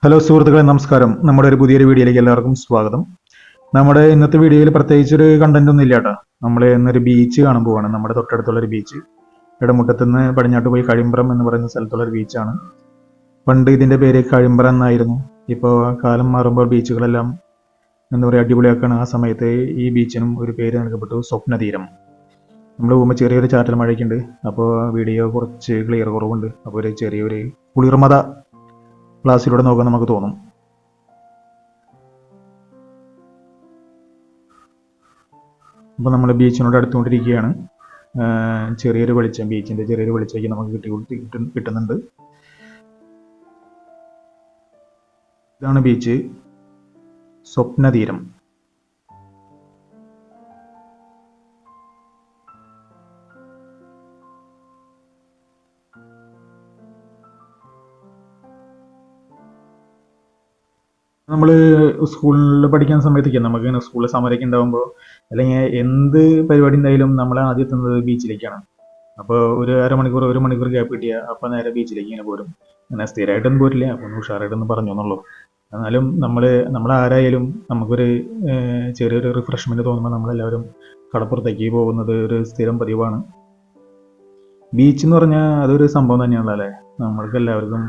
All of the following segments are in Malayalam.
ഹലോ സുഹൃത്തുക്കളെ, നമസ്കാരം. നമ്മുടെ ഒരു പുതിയൊരു വീഡിയോയിലേക്ക് എല്ലാവർക്കും സ്വാഗതം. നമ്മുടെ ഇന്നത്തെ വീഡിയോയിൽ പ്രത്യേകിച്ചൊരു കണ്ടന്റ് ഒന്നും ഇല്ല കേട്ടോ. നമ്മൾ ഇന്നൊരു ബീച്ച് കാണാൻ പോവാണ്. നമ്മുടെ തൊട്ടടുത്തുള്ള ഒരു ബീച്ച്, ഇടമുട്ടത്ത് നിന്ന് പടിഞ്ഞാട്ട് പോയി കഴിമ്പ്രം എന്ന് പറയുന്ന സ്ഥലത്തുള്ള ഒരു ബീച്ചാണ്. പണ്ട് ഇതിന്റെ പേര് കഴിമ്പ്രം എന്നായിരുന്നു. ഇപ്പോൾ കാലം മാറുമ്പോൾ ബീച്ചുകളെല്ലാം എന്താ പറയുക, അടിപൊളിയാക്കാണ്. ആ സമയത്ത് ഈ ബീച്ചിനും ഒരു പേര് നൽകപ്പെട്ടു, സ്വപ്നതീരം. നമ്മൾ പോകുമ്പോൾ ചെറിയൊരു ചാറ്റൽ മഴയ്ക്കുണ്ട്. അപ്പോൾ വീഡിയോ കുറച്ച് ക്ലിയർ കുറവുണ്ട്. അപ്പോൾ ഒരു ചെറിയൊരു കുളിർമത ക്ലാസ്സിലൂടെ നോക്കാൻ നമുക്ക് തോന്നും. അപ്പോൾ നമ്മൾ ബീച്ചിനോട് അടുത്തുകൊണ്ടിരിക്കുകയാണ്. ചെറിയൊരു വെളിച്ചം, ബീച്ചിന്റെ ചെറിയൊരു വെളിച്ചമൊക്കെ നമുക്ക് കിട്ടുന്നുണ്ട്. ഇതാണ് ബീച്ച്, സ്വപ്നതീരം. നമ്മൾ സ്കൂളിൽ പഠിക്കുന്ന സമയത്തേക്ക് നമുക്ക് ഇങ്ങനെ സ്കൂളിൽ സമരമൊക്കെ ഉണ്ടാകുമ്പോൾ അല്ലെങ്കിൽ എന്ത് പരിപാടി ഉണ്ടായാലും നമ്മൾ ആദ്യം എത്തുന്നത് ബീച്ചിലേക്കാണ്. അപ്പോൾ ഒരു മണിക്കൂർ ഗ്യാപ്പ് കിട്ടിയാൽ അപ്പോൾ നേരെ ബീച്ചിലേക്ക് ഇങ്ങനെ പോരും. അങ്ങനെ സ്ഥിരമായിട്ടൊന്നും പോരില്ല, അപ്പോൾ ഒന്ന് ഉഷാറായിട്ടൊന്ന് പറഞ്ഞോന്നുള്ളൂ. എന്നാലും നമ്മൾ ആരായാലും നമുക്കൊരു ചെറിയൊരു റിഫ്രഷ്മെന്റ് തോന്നുമ്പോൾ നമ്മളെല്ലാവരും കടപ്പുറത്തേക്ക് പോകുന്നത് ഒരു സ്ഥിരം പതിവാണ്. ബീച്ച് എന്ന് പറഞ്ഞാൽ അതൊരു സംഭവം തന്നെയാണല്ലോ അല്ലേ. നമ്മൾക്ക് എല്ലാവർക്കും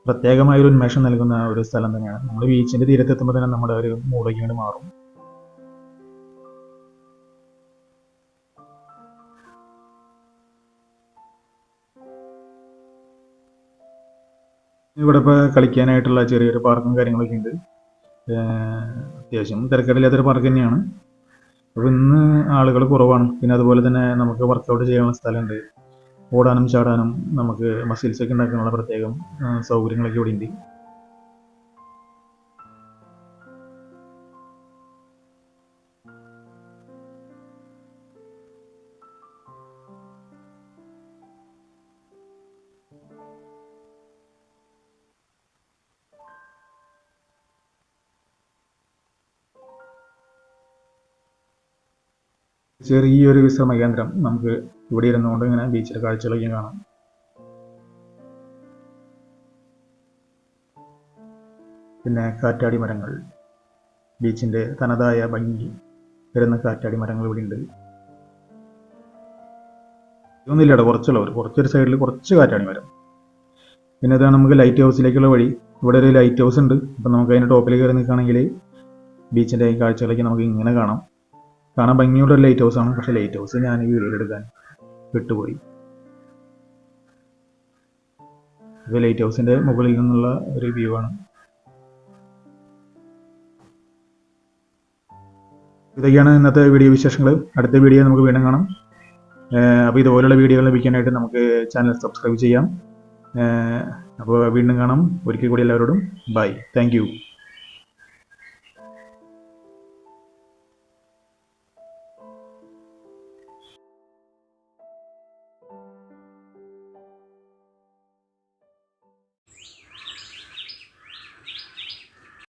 പ്രത്യേകമായ ഒരു ഉന്മേഷം നൽകുന്ന ഒരു സ്ഥലം തന്നെയാണ്. നമ്മൾ ബീച്ചിന്റെ തീരത്തെത്തുമ്പോൾ തന്നെ നമ്മുടെ ഒരു മൂടൊക്കെ ഇങ്ങോട്ട് മാറും. ഇവിടെ ഇപ്പോൾ കളിക്കാനായിട്ടുള്ള ചെറിയൊരു പാർക്കും കാര്യങ്ങളൊക്കെ ഉണ്ട്. അത്യാവശ്യം തിരക്കേടില്ലാത്തൊരു പാർക്ക് തന്നെയാണ്. അപ്പോൾ ഇന്ന് ആളുകൾ കുറവാണ്. പിന്നെ അതുപോലെ തന്നെ നമുക്ക് വർക്കൗട്ട് ചെയ്യാനുള്ള സ്ഥലമുണ്ട്. ഓടാനും ചാടാനും നമുക്ക് മസിൽസ് ഒക്കെ ഉണ്ടാക്കാനുള്ള പ്രത്യേകം സൗകര്യങ്ങളൊക്കെ ഇവിടെ ഉണ്ട്. ചെറിയൊരു വിശ്രമ കേന്ദ്രം, നമുക്ക് ഇവിടെ ഇരുന്നുകൊണ്ട് ഇങ്ങനെ ബീച്ചിലെ കാഴ്ചകളൊക്കെ കാണാം. പിന്നെ കാറ്റാടി മരങ്ങൾ, ബീച്ചിന്റെ തനതായ ഭംഗി വരുന്ന കാറ്റാടി മരങ്ങൾ ഇവിടെ ഉണ്ട്. ഇതൊന്നുമില്ല, കുറച്ചൊരു സൈഡിൽ കുറച്ച് കാറ്റാടി മരം. പിന്നെ ഇതാണ് നമുക്ക് ലൈറ്റ് ഹൗസിലേക്കുള്ള വഴി. ഇവിടെ ഒരു ലൈറ്റ് ഹൗസ് ഉണ്ട്. അപ്പം നമുക്ക് അതിൻ്റെ ടോപ്പിൽ കയറി നിൽക്കുകയാണെങ്കിൽ ബീച്ചിന്റെ കാഴ്ചകളൊക്കെ നമുക്ക് ഇങ്ങനെ കാണാൻ ഭംഗിയുള്ള ഒരു ലൈറ്റ് ഹൗസ് ആണ്. പക്ഷെ ലൈറ്റ് ഹൗസ് ഞാൻ ഈ വീഡിയോ എടുക്കാൻ വിട്ടുപോയി. ഇത് ലൈറ്റ് ഹൗസിന്റെ മുകളിൽ നിന്നുള്ള ഒരു വ്യൂ ആണ്. ഇതൊക്കെയാണ് ഇന്നത്തെ വീഡിയോ വിശേഷങ്ങൾ. അടുത്ത വീഡിയോ നമുക്ക് വീണ്ടും കാണാം. അപ്പോൾ ഇതുപോലുള്ള വീഡിയോകൾ ലഭിക്കാനായിട്ട് നമുക്ക് ചാനൽ സബ്സ്ക്രൈബ് ചെയ്യാം. അപ്പോൾ വീണ്ടും കാണാം. ഒരിക്കൽ കൂടി എല്ലാവരോടും ബൈ. Thank you.